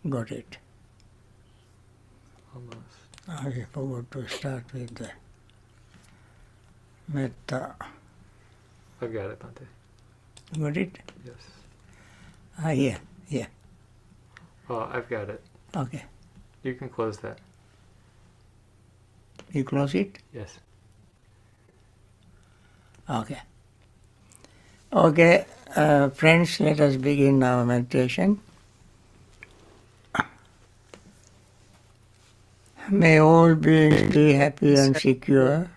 Got it. Almost. I forgot to start with the Metta. I've got it, Bhante. Got it? Yes. Yeah. Oh, I've got it. Okay. You can close that. You close it? Yes. Okay. Okay, friends, let us begin our meditation. May all beings be happy and secure.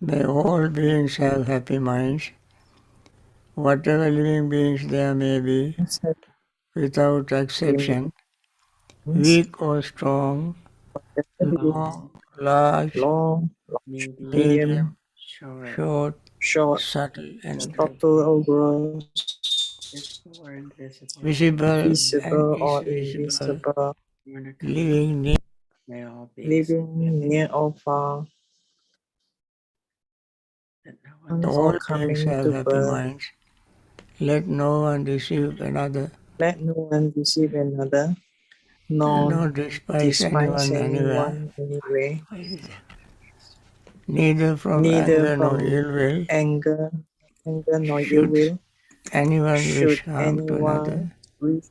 May all beings have happy minds. Whatever living beings there may be, without exception, weak or strong, long, large, medium, short, subtle, and visible and invisible, living, living near or far, all or beings coming have to happy birth. minds. Let no one deceive another, Let no one deceive another, nor nor despise despise anyone anywhere, anyone anyway, neither from neither anger nor from ill will anger nor ill should will, anyone wish should harm to another. anyone wish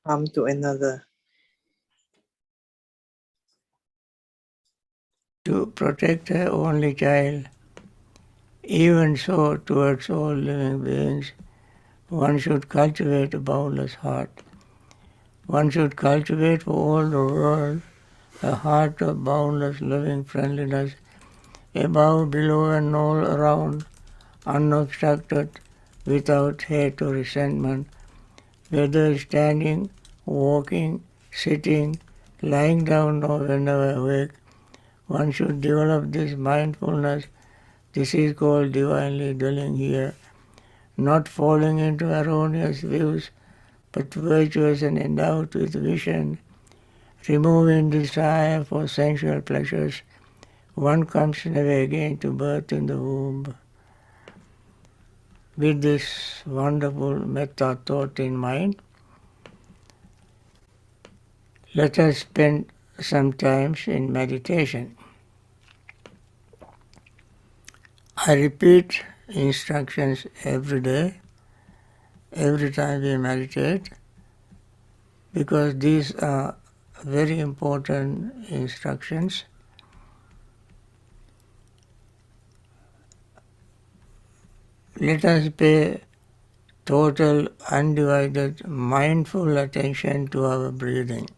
harm to another. To protect her only child, even so towards all living beings, one should cultivate a boundless heart. One should cultivate for all the world a heart of boundless loving friendliness, above, below, and all around, unobstructed, without hate or resentment, whether standing, walking, sitting, lying down, or whenever awake. One should develop this mindfulness. This is called divinely dwelling here, not falling into erroneous views, but virtuous and endowed with vision, removing desire for sensual pleasures. One comes never again to birth in the womb. With this wonderful metta thought in mind, let us spend some time in meditation. I repeat instructions every day, every time we meditate, because these are very important instructions. Let us pay total, undivided, mindful attention to our breathing,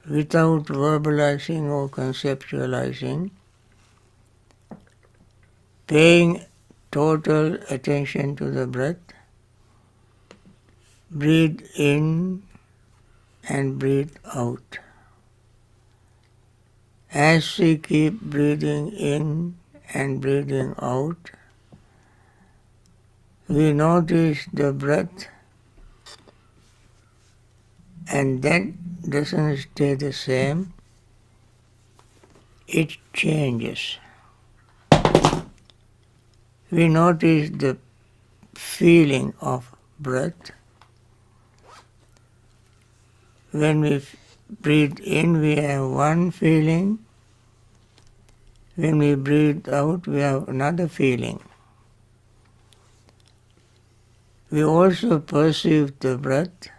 without verbalizing or conceptualizing, paying total attention to the breath. Breathe in and breathe out. As we keep breathing in and breathing out, we notice the breath, and that doesn't stay the same, it changes. We notice the feeling of breath. When we breathe in, we have one feeling. When we breathe out, we have another feeling. We also perceive the breath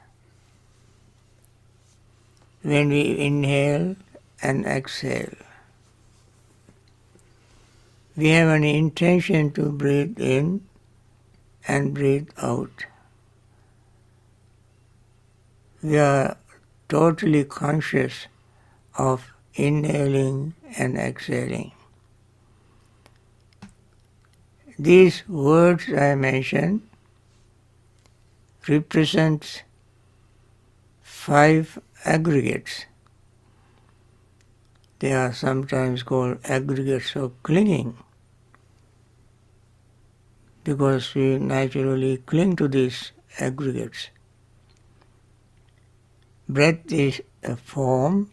when we inhale and exhale. We have an intention to breathe in and breathe out. We are totally conscious of inhaling and exhaling. These words I mentioned represent 5 aggregates. They are sometimes called aggregates of clinging, because we naturally cling to these aggregates. Breath is a form,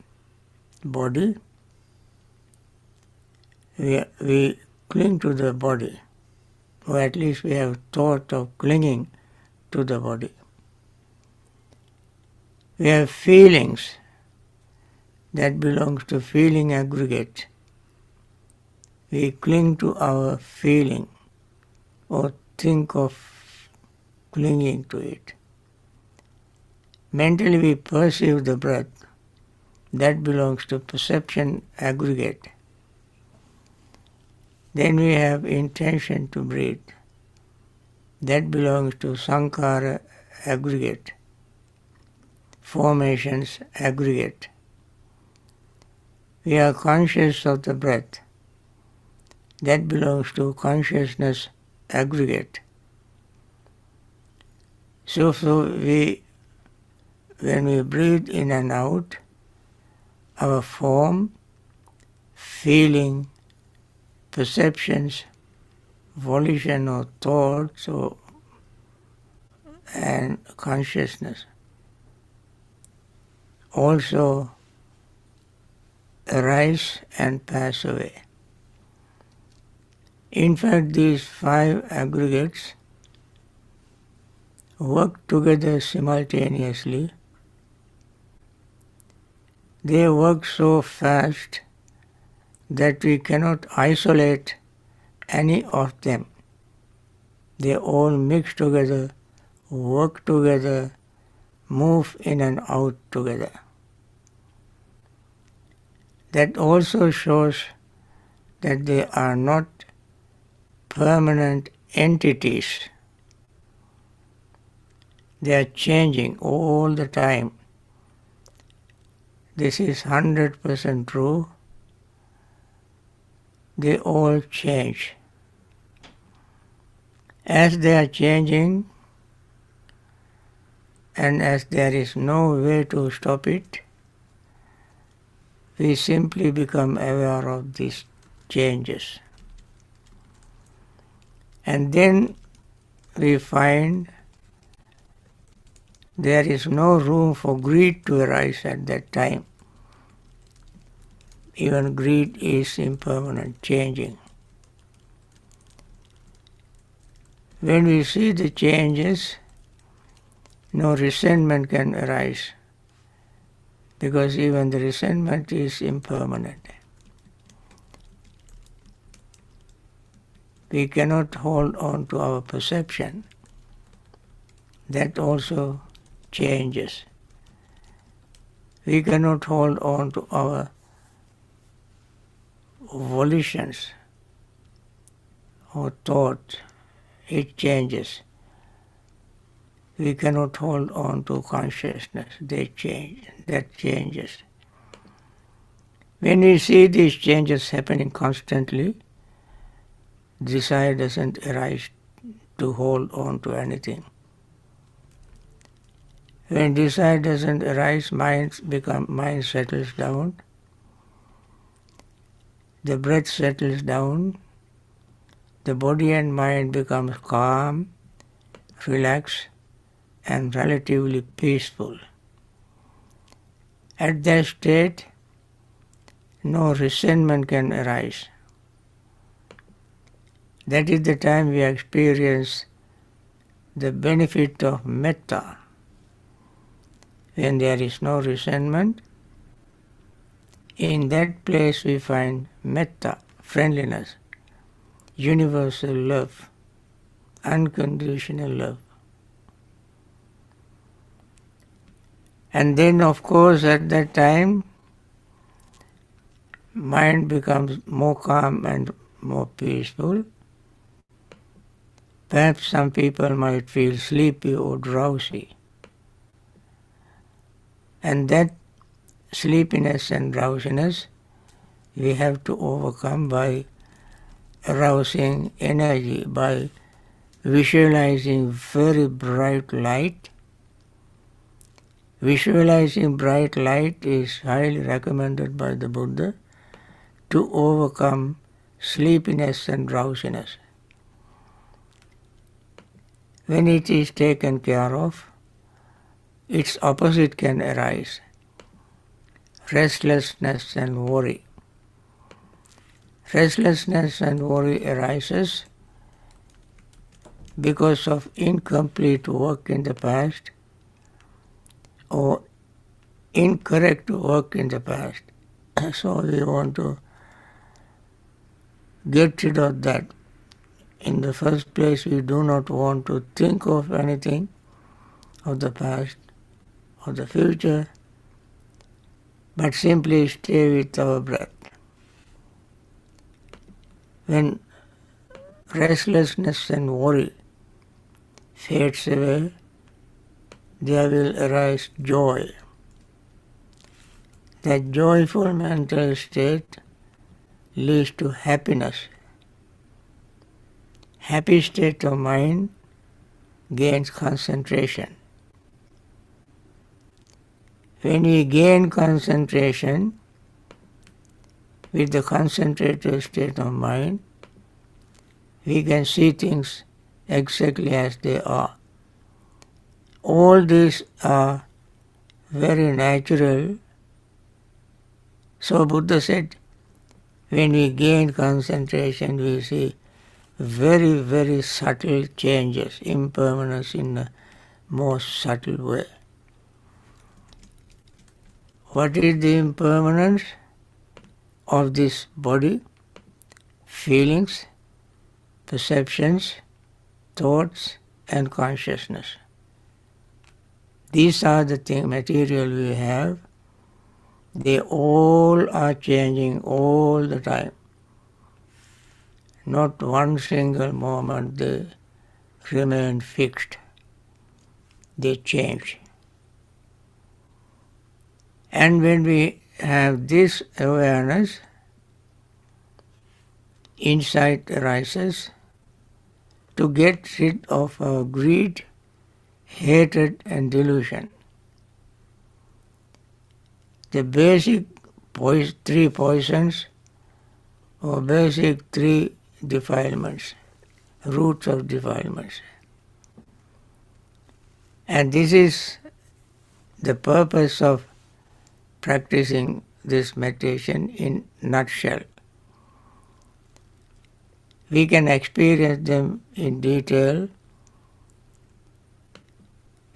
body. We cling to the body, or at least we have thought of clinging to the body. We have feelings that belongs to feeling aggregate. We cling to our feeling or think of clinging to it. Mentally we perceive the breath. That belongs to perception aggregate. Then we have intention to breathe. That belongs to sankhara aggregate. Formations aggregate. We are conscious of the breath. That belongs to consciousness aggregate. So when we breathe in and out, our form, feeling, perceptions, volition or thoughts and consciousness also arise and pass away. In fact, these 5 aggregates work together simultaneously. They work so fast that we cannot isolate any of them. They all mix together, work together, move in and out together. That also shows that they are not permanent entities. They are changing all the time. This is 100% true. They all change. As they are changing, and as there is no way to stop it, we simply become aware of these changes. And then we find there is no room for greed to arise at that time. Even greed is impermanent, changing. When we see the changes, no resentment can arise, because even the resentment is impermanent. We cannot hold on to our perception. That also changes. We cannot hold on to our volitions or thoughts. It changes. We cannot hold on to consciousness. They change. That changes. When we see these changes happening constantly, desire doesn't arise to hold on to anything. When desire doesn't arise, mind settles down. The breath settles down. The body and mind becomes calm, relaxed, and relatively peaceful. At that state, no resentment can arise. That is the time we experience the benefit of Metta. When there is no resentment, in that place we find Metta, friendliness, universal love, unconditional love. And then, of course, at that time, mind becomes more calm and more peaceful. Perhaps some people might feel sleepy or drowsy. And that sleepiness and drowsiness we have to overcome by arousing energy, by visualizing very bright light. Visualizing bright light is highly recommended by the Buddha to overcome sleepiness and drowsiness. When it is taken care of, its opposite can arise, restlessness and worry. Restlessness and worry arises because of incomplete work in the past or incorrect work in the past. So we want to get rid of that. In the first place, we do not want to think of anything of the past or the future, but simply stay with our breath. When restlessness and worry fades away, there will arise joy. That joyful mental state leads to happiness. Happy state of mind gains concentration. When we gain concentration with the concentrated state of mind, we can see things exactly as they are. All these are very natural. So Buddha said, when we gain concentration, we see very, very subtle changes, impermanence in the most subtle way. What is the impermanence of this body? Feelings, perceptions, thoughts, and consciousness. These are the material we have. They all are changing all the time. Not one single moment they remain fixed. They change. And when we have this awareness, insight arises to get rid of our greed, hatred, and delusion. The basic three poisons or basic three defilements, roots of defilements. And this is the purpose of practicing this meditation in nutshell. We can experience them in detail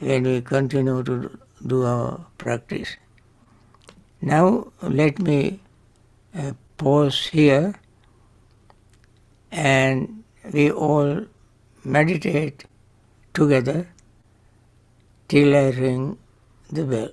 when we continue to do our practice. Now let me pause here and we all meditate together till I ring the bell.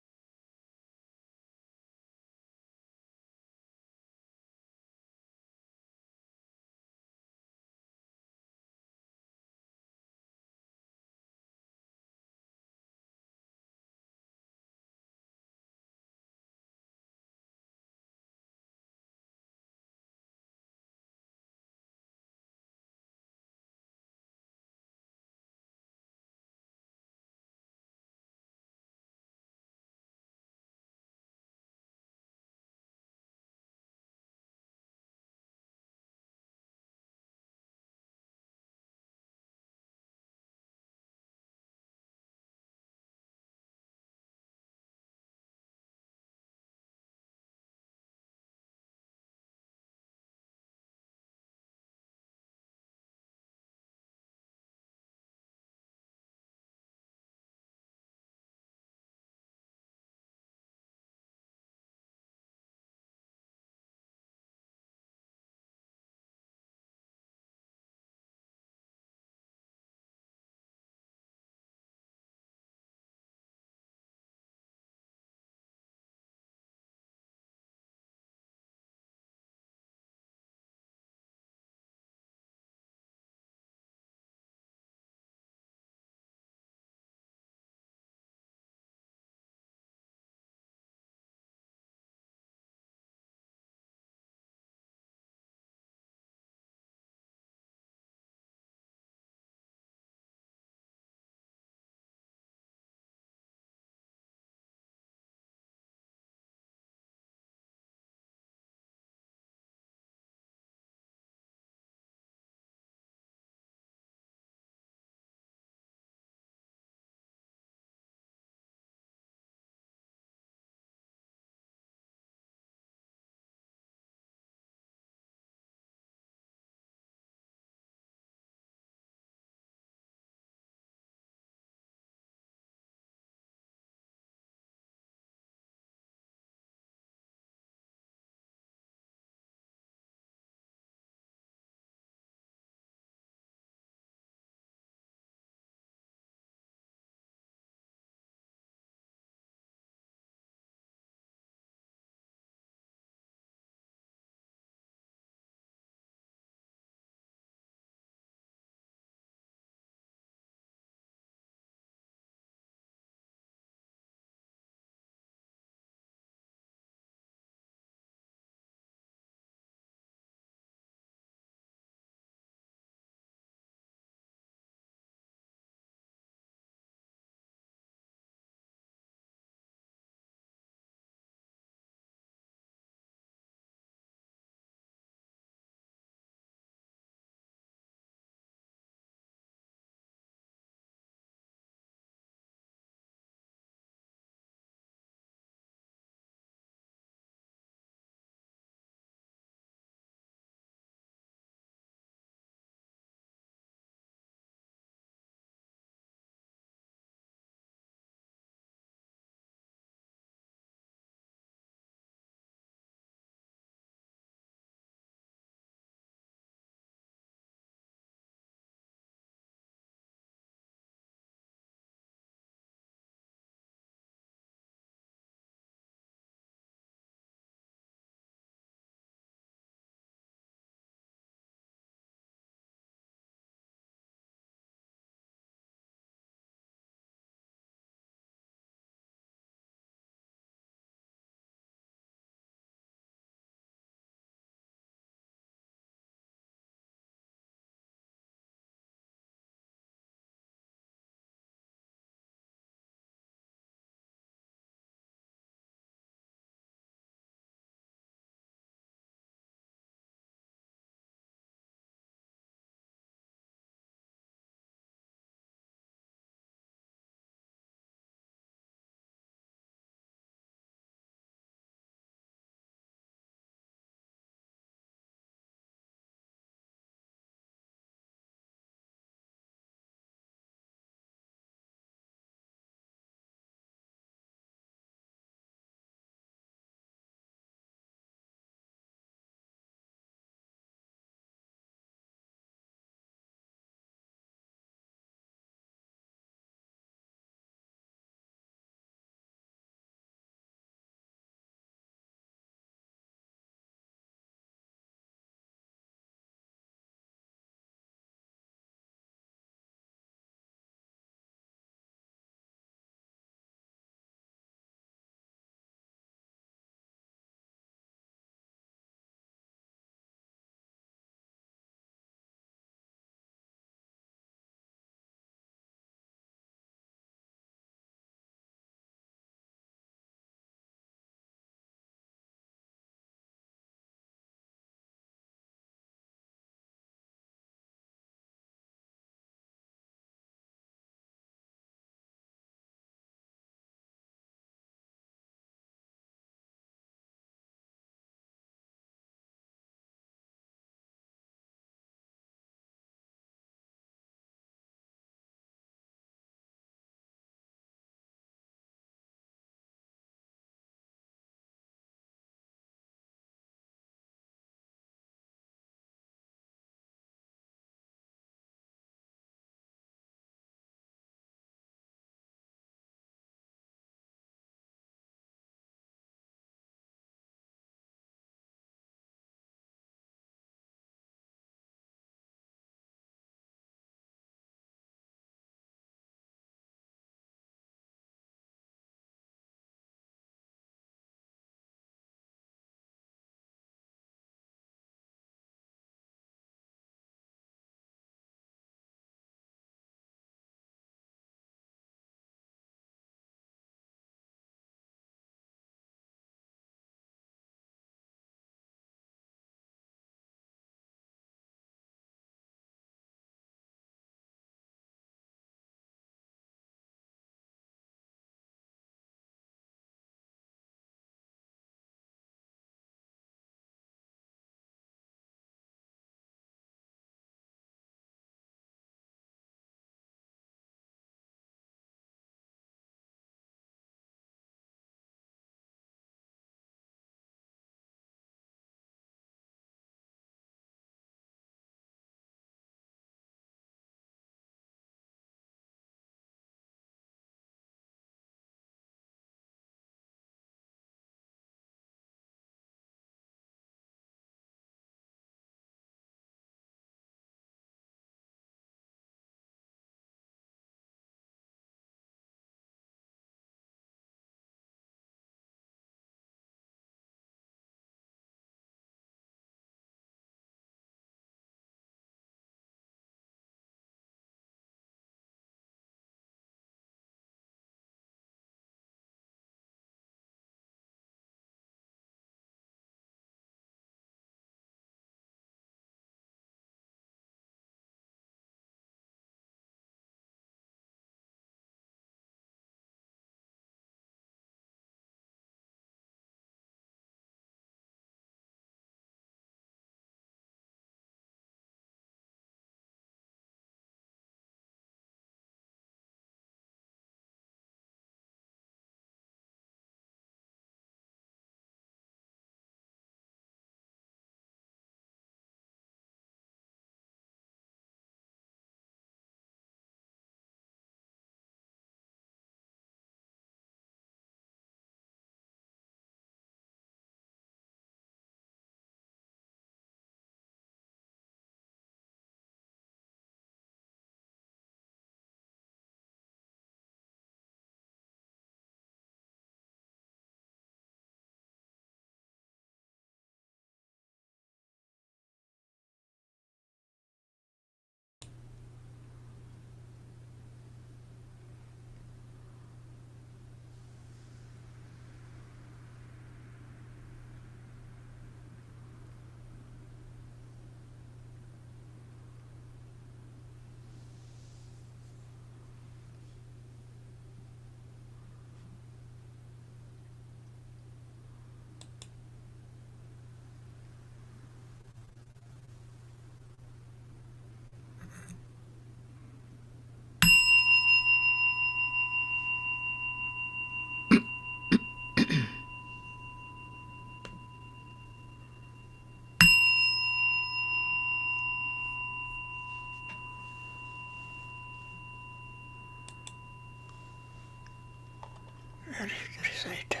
recital.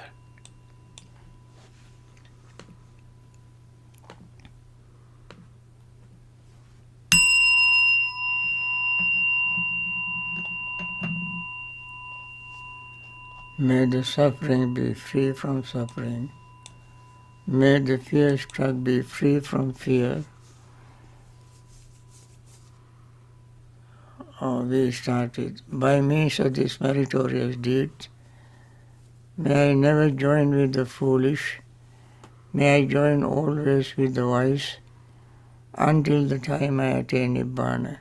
May the suffering be free from suffering. May the fear-struck be free from fear. We started. By means of this meritorious deed, may I never join with the foolish. May I join always with the wise, until the time I attain Nibbana.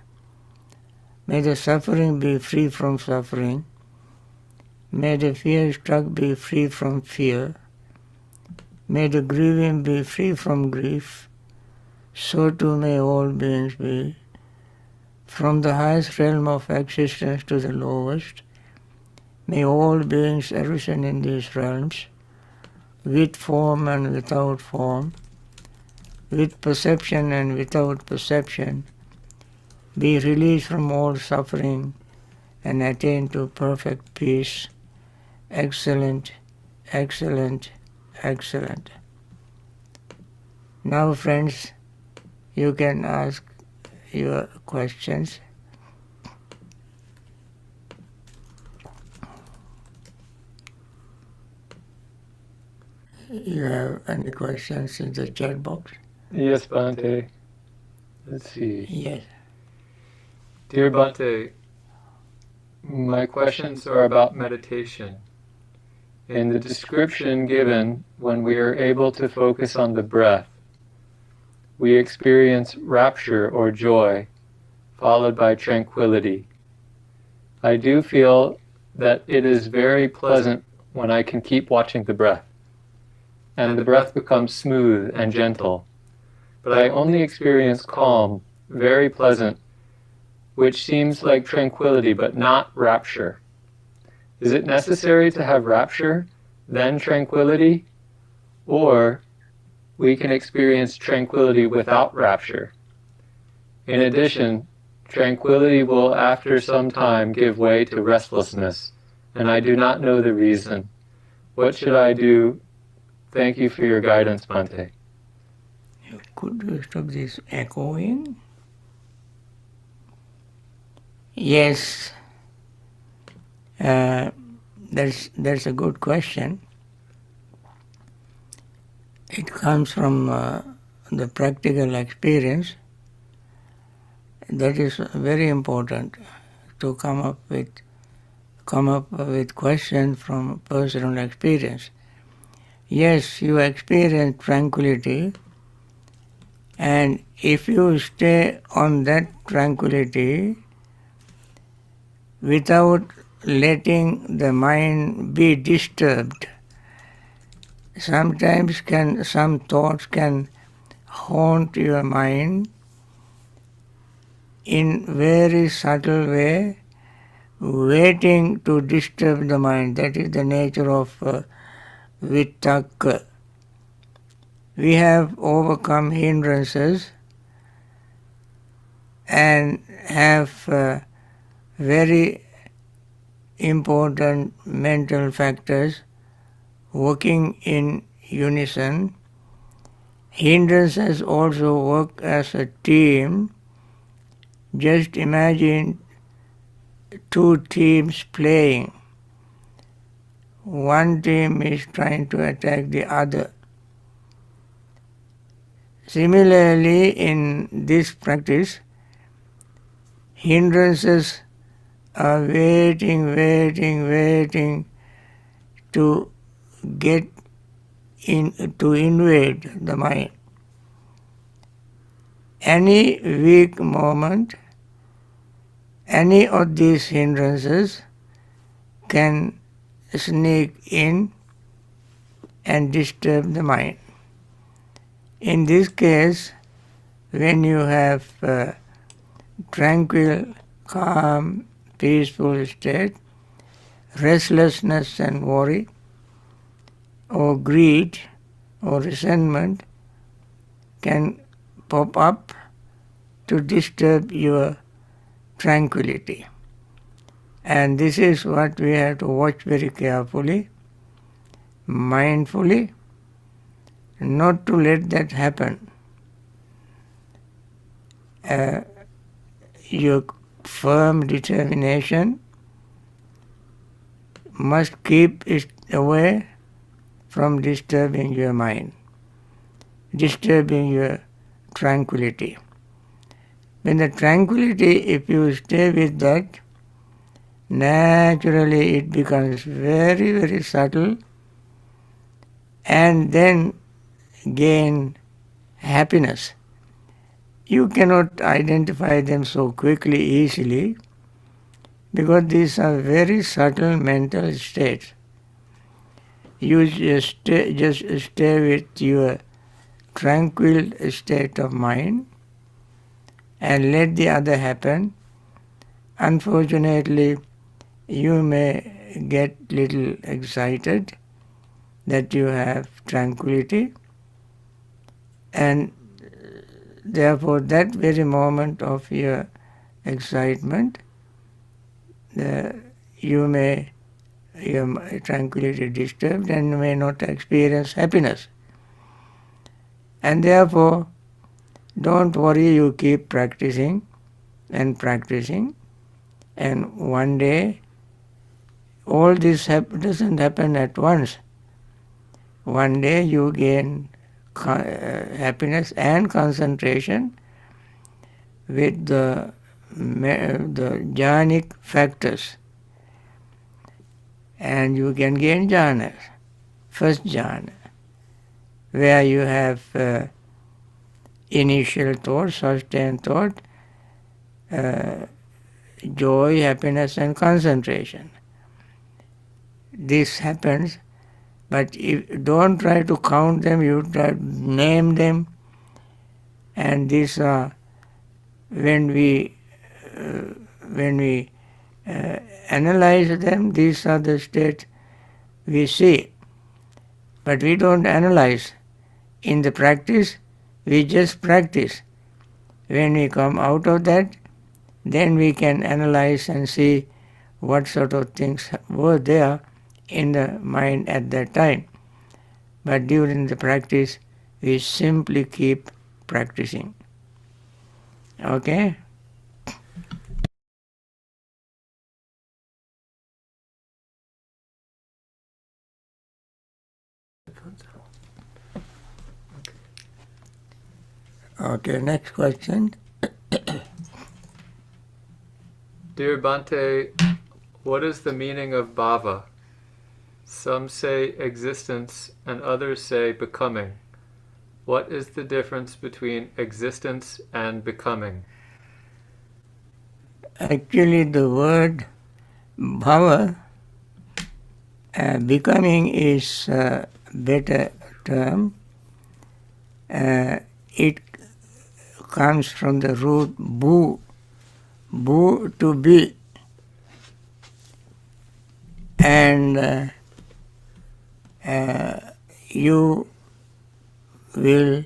May the suffering be free from suffering. May the fear-struck be free from fear. May the grieving be free from grief. So too may all beings be. From the highest realm of existence to the lowest, may all beings arisen in these realms, with form and without form, with perception and without perception, be released from all suffering and attain to perfect peace. Excellent, excellent, excellent. Now, friends, you can ask your questions. You have any questions in the chat box? Yes, Bhante. Let's see. Yes. Dear Bhante, my questions are about meditation. In the description given, when we are able to focus on the breath, we experience rapture or joy, followed by tranquility. I do feel that it is very pleasant when I can keep watching the breath, and the breath becomes smooth and gentle. But I only experience calm, very pleasant, which seems like tranquility but not rapture. Is it necessary to have rapture, then tranquility? Or we can experience tranquility without rapture. In addition, tranquility will after some time give way to restlessness, and I do not know the reason. What should I do? Thank you for your guidance, Bhante. Could you stop this echoing? Yes, that's a good question. It comes from the practical experience. That is very important to come up with questions from personal experience. Yes, you experience tranquility, and if you stay on that tranquility without letting the mind be disturbed, sometimes some thoughts can haunt your mind in very subtle way, waiting to disturb the mind. That is the nature of vitakka. We have overcome hindrances and have very important mental factors working in unison. Hindrances also work as a team. Just imagine two teams playing. One team is trying to attack the other. Similarly, in this practice, hindrances are waiting to get in, to invade the mind. Any weak moment, any of these hindrances can sneak in and disturb the mind. In this case, when you have tranquil, calm, peaceful state, restlessness and worry, or greed or resentment can pop up to disturb your tranquility. And this is what we have to watch very carefully. mindfully, not to let that happen. Your firm determination must keep it away from disturbing your mind, disturbing your tranquility. When the tranquility, if you stay with that, naturally it becomes very, very subtle and then gain happiness. You cannot identify them so quickly, easily, because these are very subtle mental states. You just stay with your tranquil state of mind and let the other happen. Unfortunately, you may get little excited that you have tranquility, and therefore that very moment of your excitement, your tranquility disturbed and you may not experience happiness. And therefore, don't worry, you keep practicing and practicing, and one day all this doesn't happen at once. One day you gain happiness and concentration with the jhanic factors, and you can gain jhana, first jhana, where you have initial thought, sustained thought, joy, happiness and concentration. This happens, but don't try to count them, you try to name them, and these are when we analyze them, these are the states we see. But we don't analyze. In the practice, we just practice. When we come out of that, then we can analyze and see what sort of things were there in the mind at that time. But during the practice, we simply keep practicing. Okay? Okay, next question. Dear Bhante, what is the meaning of Bhava? Some say existence and others say becoming. What is the difference between existence and becoming? Actually, the word bhava, becoming is a better term. It comes from the root bhu, to be, and you will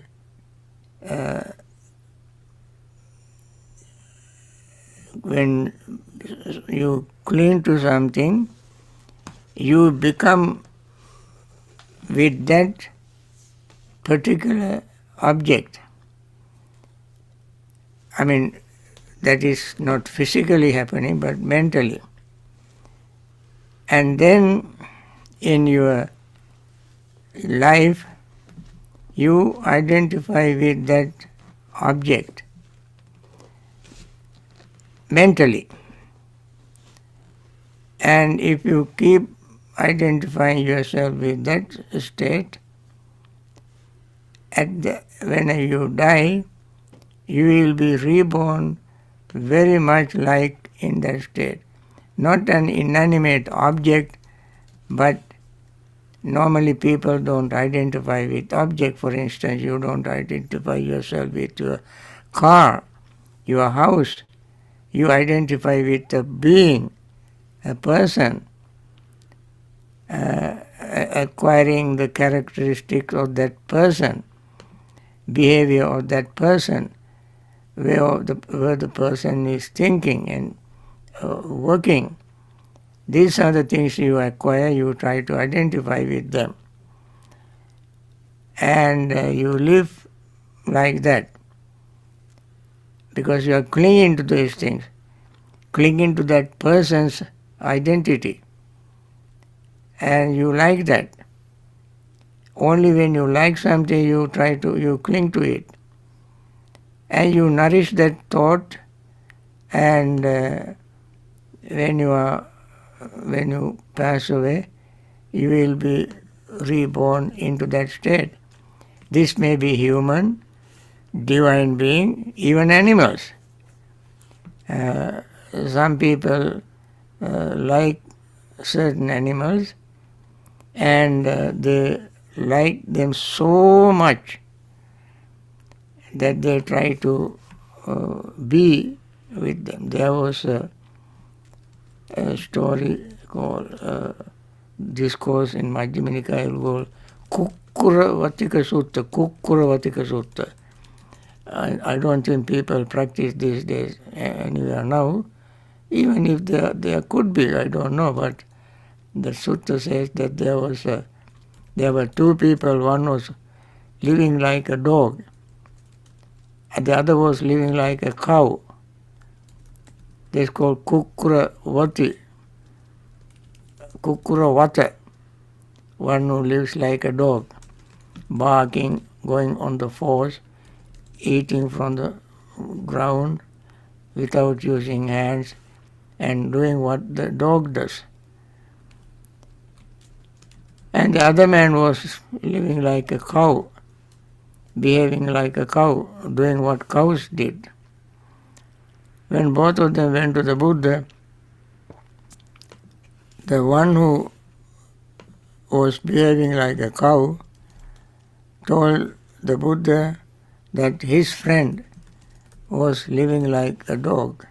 when you cling to something, you become with that particular object. I mean, that is not physically happening, but mentally. And then in your life, you identify with that object mentally. And if you keep identifying yourself with that state, when you die, you will be reborn very much like in that state. Not an inanimate object, but normally people don't identify with object. For instance, you don't identify yourself with your car, your house. You identify with a being, a person, acquiring the characteristics of that person, behavior of that person, where the person is thinking and working. These are the things you acquire, you try to identify with them. and you live like that because you are clinging to these things, clinging to that person's identity, and you like that. Only when you like something you cling to it, and you nourish that thought, and when you pass away, you will be reborn into that state. This may be human, divine being, even animals. Some people like certain animals, and they like them so much that they try to be with them. There was a story called discourse in Majjhima Nikaya called Kukkura Vatika Sutta. I don't think people practice these days anywhere now. Even if there could be, I don't know, but the sutta says that there were two people. One was living like a dog, and the other was living like a cow. That's called Kukkuravati, Kukkuravata, one who lives like a dog, barking, going on the force, eating from the ground without using hands, and doing what the dog does. And the other man was living like a cow, behaving like a cow, doing what cows did. When both of them went to the Buddha, the one who was behaving like a cow told the Buddha that his friend was living like a dog.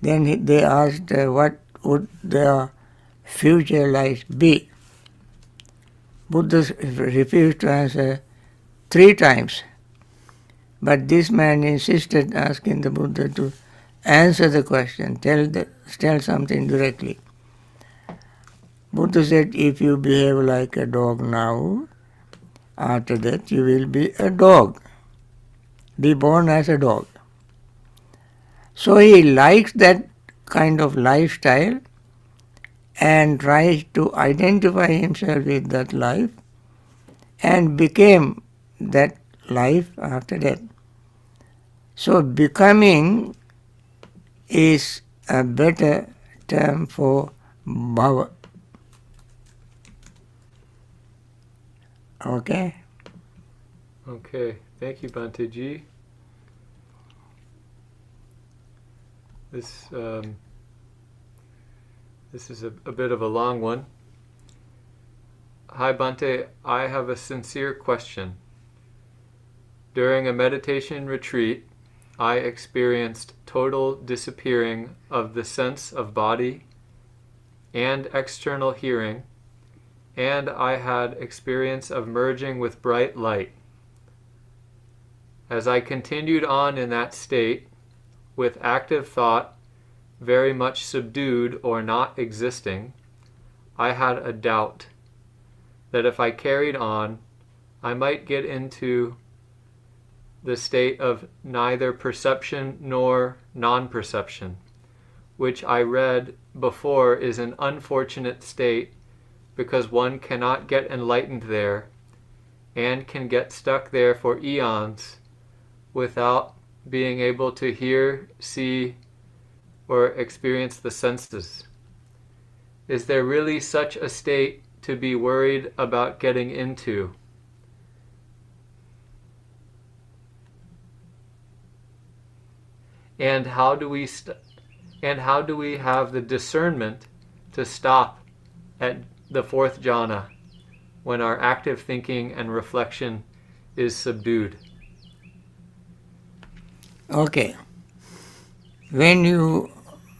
Then they asked what would their future life be. Buddha refused to answer 3 times. But this man insisted, asking the Buddha to answer the question, tell something directly. Buddha said, if you behave like a dog now, after that you will be a dog. Be born as a dog. So he likes that kind of lifestyle and tries to identify himself with that life and became that life after that. So becoming is a better term for Bhava. Okay? Okay, thank you, Bhante G. This is a bit of a long one. Hi, Bhante. I have a sincere question. During a meditation retreat, I experienced total disappearing of the sense of body and external hearing, and I had experience of merging with bright light. As I continued on in that state, with active thought very much subdued or not existing, I had a doubt that if I carried on, I might get into the state of neither perception nor non-perception, which I read before is an unfortunate state because one cannot get enlightened there and can get stuck there for eons without being able to hear, see, or experience the senses. Is there really such a state to be worried about getting into? And how do we have the discernment to stop at the 4th jhana when our active thinking and reflection is subdued? Okay. When you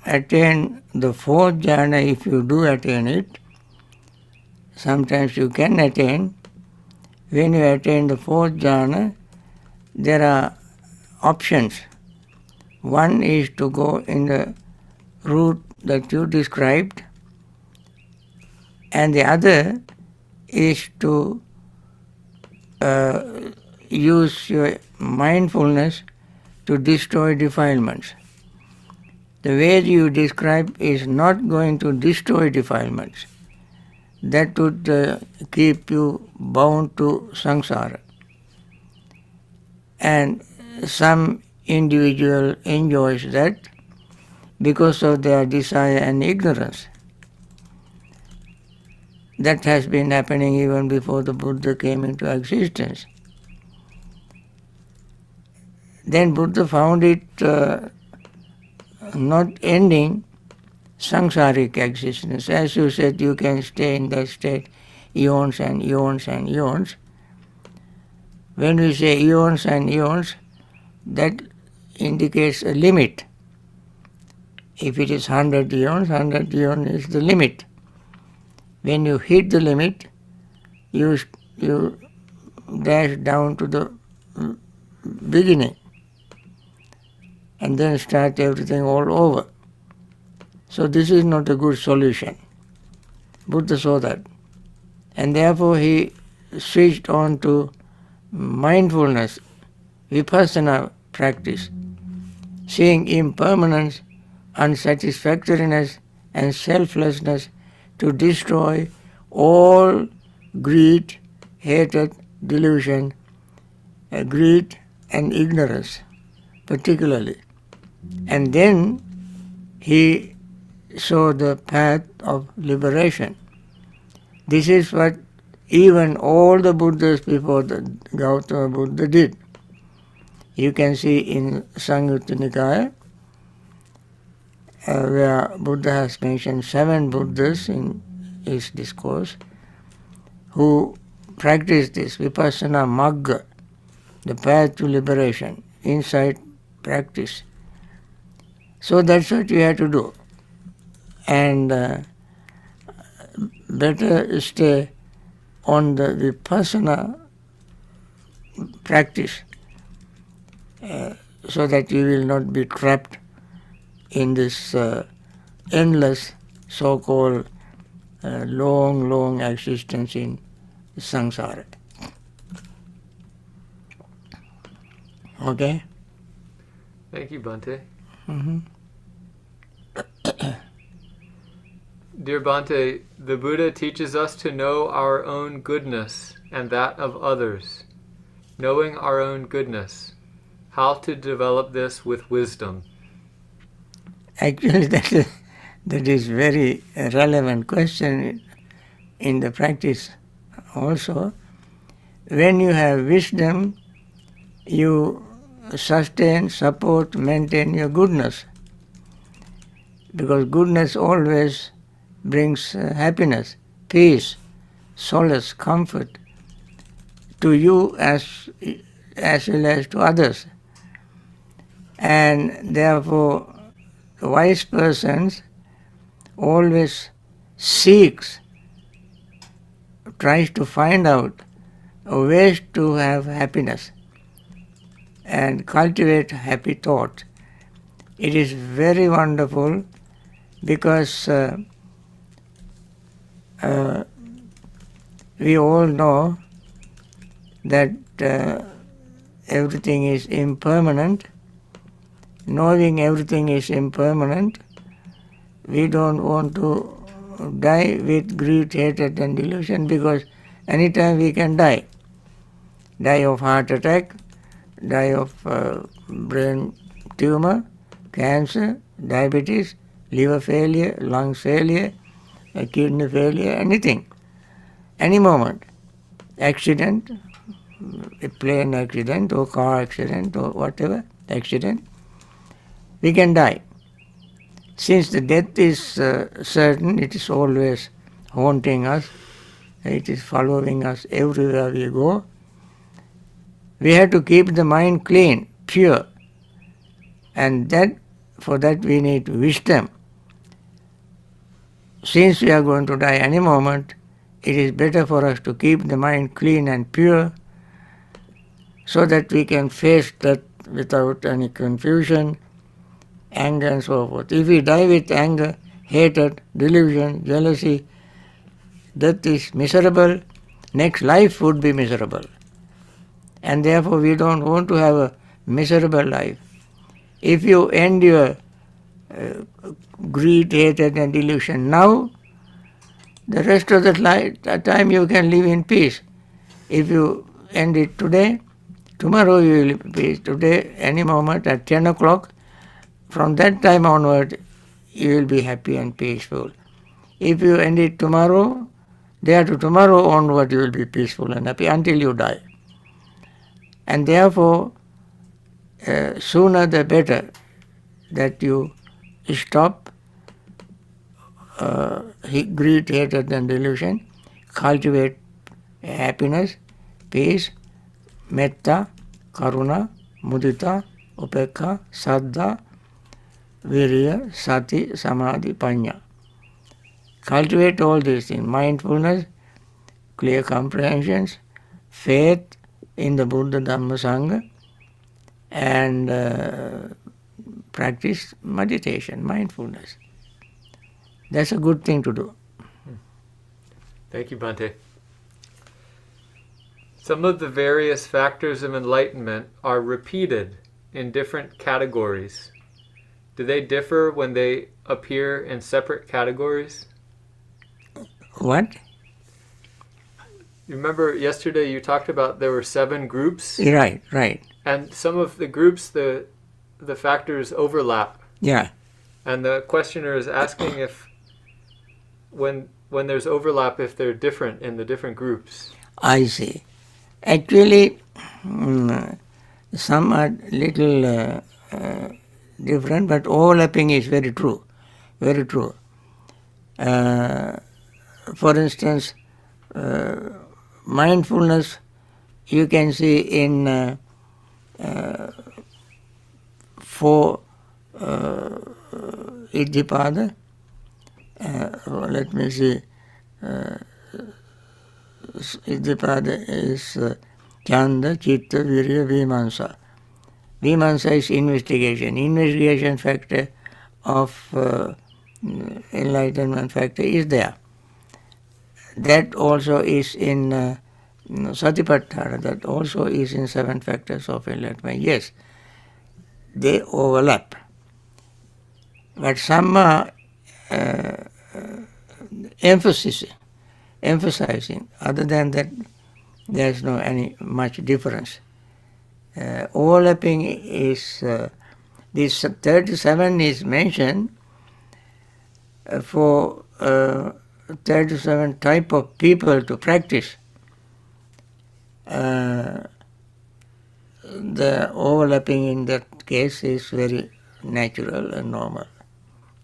attain the 4th jhana, if you do attain it, sometimes you can attain. When you attain the 4th jhana, there are options. One is to go in the route that you described, and the other is to use your mindfulness to destroy defilements. The way you describe is not going to destroy defilements. That would keep you bound to samsara. And some individual enjoys that because of their desire and ignorance. That has been happening even before the Buddha came into existence. Then Buddha found it not ending samsaric existence. As you said, you can stay in that state eons and eons and eons. When we say eons and eons, that indicates a limit. If it is 100 eons is the limit. When you hit the limit, you dash down to the beginning and then start everything all over. So this is not a good solution. Buddha saw that. And therefore he switched on to mindfulness, vipassana practice, seeing impermanence, unsatisfactoriness and selflessness to destroy all greed, hatred, delusion, greed and ignorance particularly. And then he saw the path of liberation. This is what even all the Buddhas before the Gautama Buddha did. You can see in Samyutta Nikaya, where Buddha has mentioned 7 Buddhas in his discourse who practiced this vipassana magga, the path to liberation, insight practice. So that's what you have to do. And better stay on the vipassana practice so that you will not be trapped in this endless so-called long existence in samsara. Okay? Thank you, Bhante. Mm-hmm. Dear Bhante, the Buddha teaches us to know our own goodness and that of others. Knowing our own goodness, how to develop this with wisdom? Actually, that is very relevant question in the practice also. When you have wisdom, you sustain, support, maintain your goodness. Because goodness always brings happiness, peace, solace, comfort to you as well as to others. And therefore, wise persons always tries to find out ways to have happiness and cultivate happy thought. It is very wonderful because we all know that everything is impermanent. Knowing everything is impermanent, we don't want to die with greed, hatred and delusion because anytime we can die. Die of heart attack, die of brain tumor, cancer, diabetes, liver failure, lung failure, kidney failure, anything. Any moment. Accident, a plane accident or car accident or whatever accident, we can die. Since the death is certain, it is always haunting us, it is following us everywhere we go. We have to keep the mind clean, pure, and for that we need wisdom. Since we are going to die any moment, it is better for us to keep the mind clean and pure so that we can face that without any confusion, anger and so forth. If we die with anger, hatred, delusion, jealousy, that is miserable. Next life would be miserable. And therefore we don't want to have a miserable life. If you end your greed, hatred and delusion now, the rest of the time you can live in peace. If you end it today, tomorrow you will live in peace. Today, any moment at 10 o'clock, from that time onward, you will be happy and peaceful. If you end it tomorrow, day after tomorrow onward, you will be peaceful and happy until you die. And therefore, sooner the better that you stop greed, hatred and delusion, cultivate happiness, peace, metta, karuna, mudita, upekha, saddha, virya, sati, samadhi, panya. Cultivate all these things, mindfulness, clear comprehensions, faith in the Buddha, Dhamma, Sangha, and practice meditation, mindfulness. That's a good thing to do. Thank you, Bhante. Some of the various factors of enlightenment are repeated in different categories. Do they differ when they appear in separate categories? What? You remember yesterday you talked about there were 7 groups? Right, right. And some of the groups, the factors overlap. Yeah. And the questioner is asking if when there's overlap, if they're different in the different groups. I see. Actually, some are little different, but overlapping is very true. Very true. For instance, mindfulness you can see in 4 Iddhipada. Let me see. Iddhipada is Chanda, Chitta, Virya, Vimansa. Vimansa is investigation. Investigation factor of enlightenment factor is there. That also is in Satipatthana. That also is in 7 factors of enlightenment. Yes, they overlap. But some are emphasizing. Other than that, there's no any much difference. Overlapping is this 37 is mentioned for 37 type of people to practice. The overlapping in that case is very natural and normal.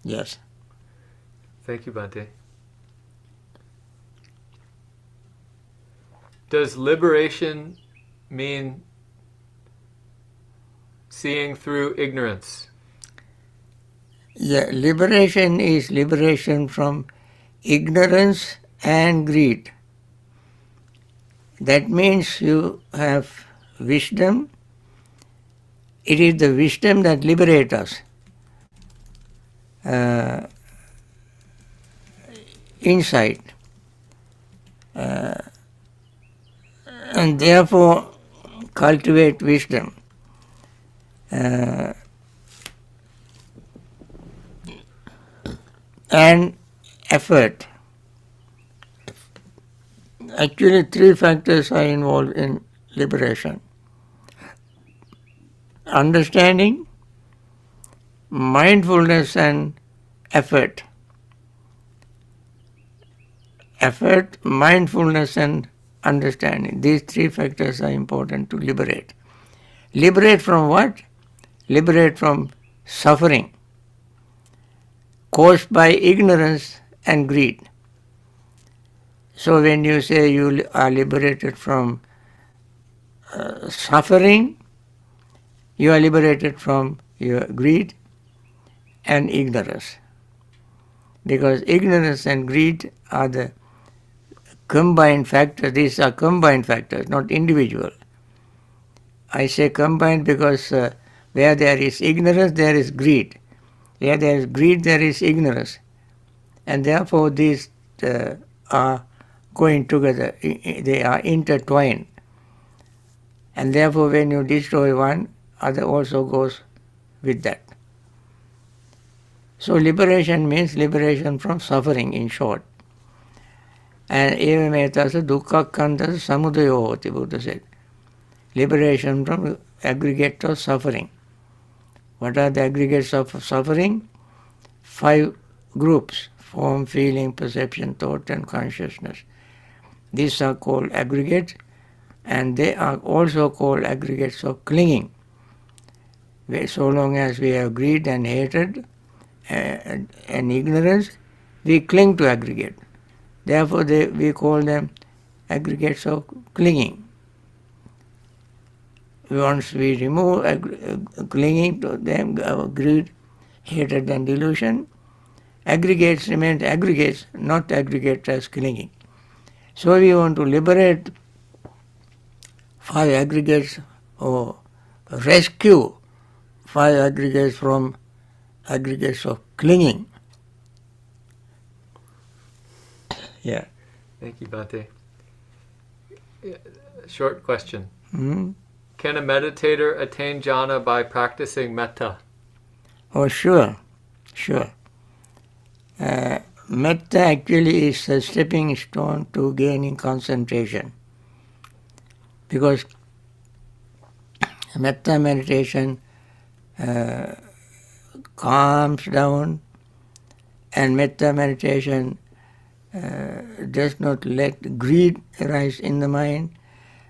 Yes. Thank you, Bhante. Does liberation mean seeing through ignorance? Yeah, liberation is liberation from ignorance and greed. That means you have wisdom. It is the wisdom that liberates us. Insight. And therefore cultivate wisdom. And effort. Actually, 3 factors are involved in liberation. Understanding, mindfulness and effort. Effort, mindfulness and understanding. These 3 factors are important to liberate. Liberate from what? Liberate from suffering caused by ignorance and greed. So when you say you are liberated from suffering, you are liberated from your greed and ignorance. Because ignorance and greed are the combined factors. These are combined factors, not individual. I say combined because where there is ignorance, there is greed. Where there is greed, there is ignorance. And therefore these are going together. They are intertwined. And therefore when you destroy one, other also goes with that. So liberation means liberation from suffering, in short. And eva metasa dukkha kandasa samudayo hoti, Buddha said. Liberation from aggregate of suffering. What are the aggregates of suffering? 5 groups: form, feeling, perception, thought and consciousness. These are called aggregates, and they are also called aggregates of clinging. So long as we have greed and hatred and ignorance, we cling to aggregate. Therefore we call them aggregates of clinging. Once we remove clinging to them, our greed, hatred and delusion, aggregates remain aggregates, not aggregate as clinging. So we want to liberate 5 aggregates, or rescue 5 aggregates from aggregates of clinging. Yeah. Thank you, Bhante. Short question. Hmm? Can a meditator attain jhana by practicing metta? Oh, sure. Metta actually is a stepping stone to gaining concentration, because metta meditation calms down, and metta meditation does not let greed arise in the mind,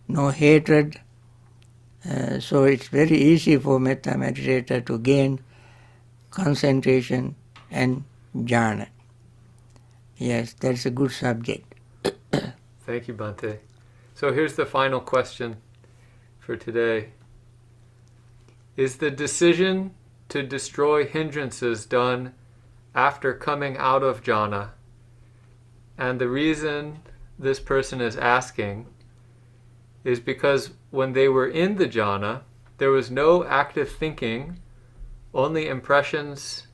no hatred. So it's very easy for metta meditator to gain concentration and jhana. Yes, that's a good subject. Thank you, Bhante. So here's the final question for today. Is the decision to destroy hindrances done after coming out of jhana? And the reason this person is asking is because when they were in the jhana, there was no active thinking, only impressions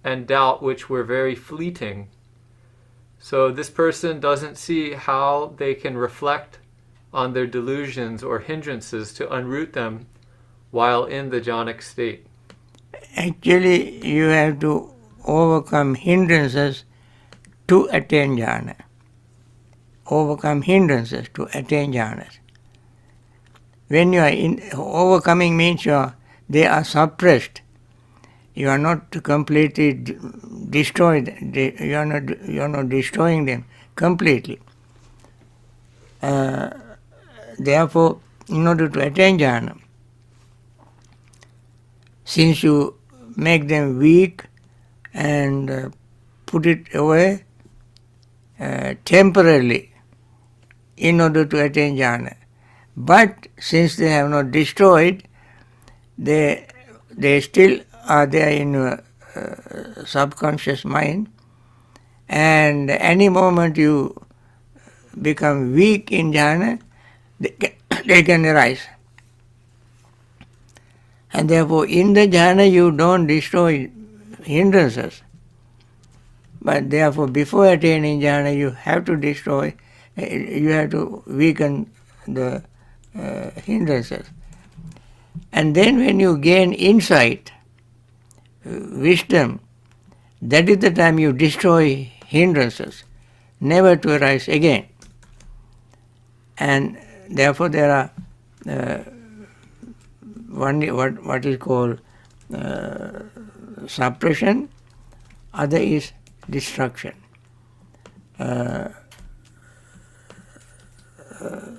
and doubt, which were very fleeting. So this person doesn't see how they can reflect on their delusions or hindrances to unroot them while in the jhanic state. Actually, you have to overcome hindrances to attain jhana. Overcome hindrances to attain jhana. When you are overcoming means they are suppressed. You are not completely destroyed. You are not destroying them completely. Therefore, in order to attain jhana, since you make them weak and put it away temporarily in order to attain jhana, but since they have not destroyed, they still are there in your subconscious mind, and any moment you become weak in jhana, they can arise. And therefore in the jhana you don't destroy hindrances, but therefore before attaining jhana you have to destroy, you have to weaken the hindrances. And then when you gain insight, wisdom, that is the time you destroy hindrances, never to arise again. And therefore there are what is called suppression, other is destruction.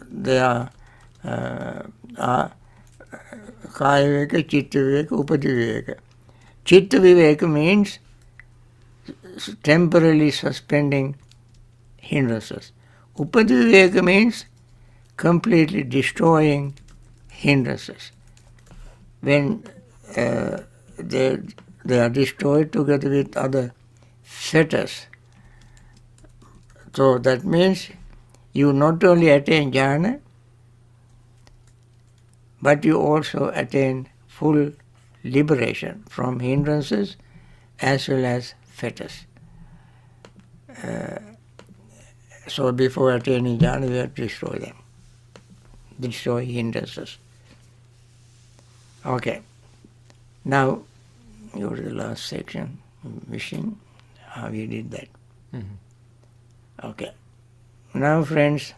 There are kaya viveka, chitta viveka, upadhi viveka. Chitta viveka means temporarily suspending hindrances. Upadhi viveka means completely destroying hindrances. When they are destroyed together with other fetters. So that means you not only attain jhana, but you also attain full liberation from hindrances as well as fetters. So before attaining jhana, we have to destroy them. destroy hindrances. Okay. Now, go to the last section, wishing, how we did that. Okay. Now, friends,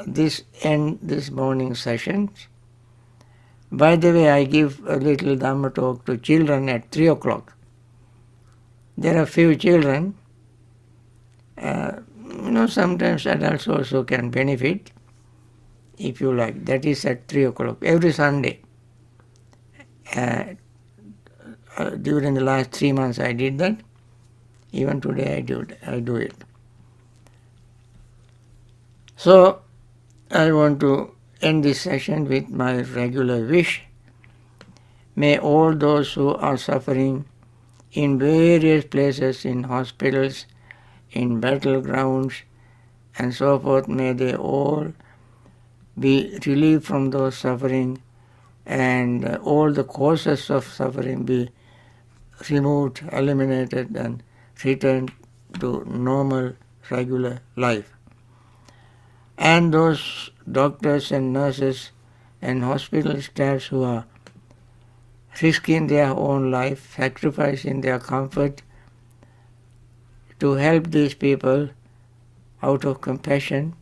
this end this morning session. By the way, I give a little Dhamma talk to children at 3 o'clock. There are few children. Sometimes adults also can benefit, if you like. That is at 3 o'clock every Sunday. During the last 3 months I did that. Even today I do it. So I want to end this session with my regular wish. May all those who are suffering in various places, in hospitals, in battlegrounds, and so forth, may they all be relieved from those suffering, and all the causes of suffering be removed, eliminated, and returned to normal, regular life. And those doctors and nurses and hospital staffs who are risking their own life, sacrificing their comfort to help these people out of compassion,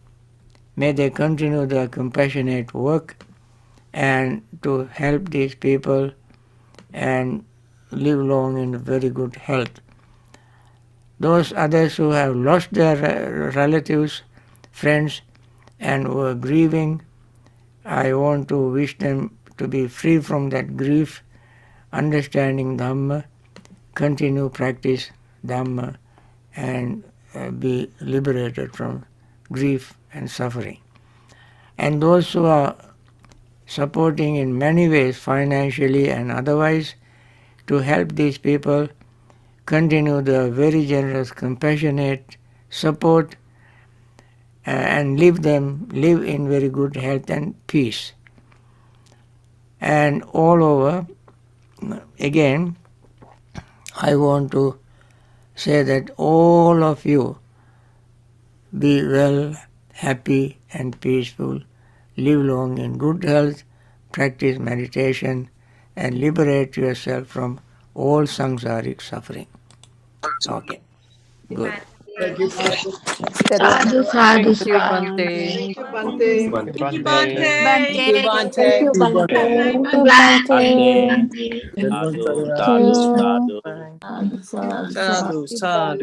may they continue their compassionate work and to help these people and live long in very good health. Those others who have lost their relatives, friends, and who are grieving, I want to wish them to be free from that grief, understanding Dhamma, continue practice Dhamma, and be liberated from grief and suffering. And those who are supporting in many ways, financially and otherwise, to help these people continue their very generous, compassionate support and live in very good health and peace. And all over, again, I want to say that all of you be well, happy and peaceful, live long in good health, practice meditation, and liberate yourself from all samsaric suffering. Okay, good. Thank you, Bhante. Sadhu, sadhu, Thank you, sadhu. Bhante. Thank you, Bhante. Bhante. Thank you, Bante. Bhante. Thank you, Thank Bhante. you, Thank you, Bante. Bhante. Thank you, Bante. Attain. Everyone, Sadhu, Sarivati. sadhu, Thank you. sadhu. Bye. Sadhu, sadhu, sadhu. Sadhu, sadhu.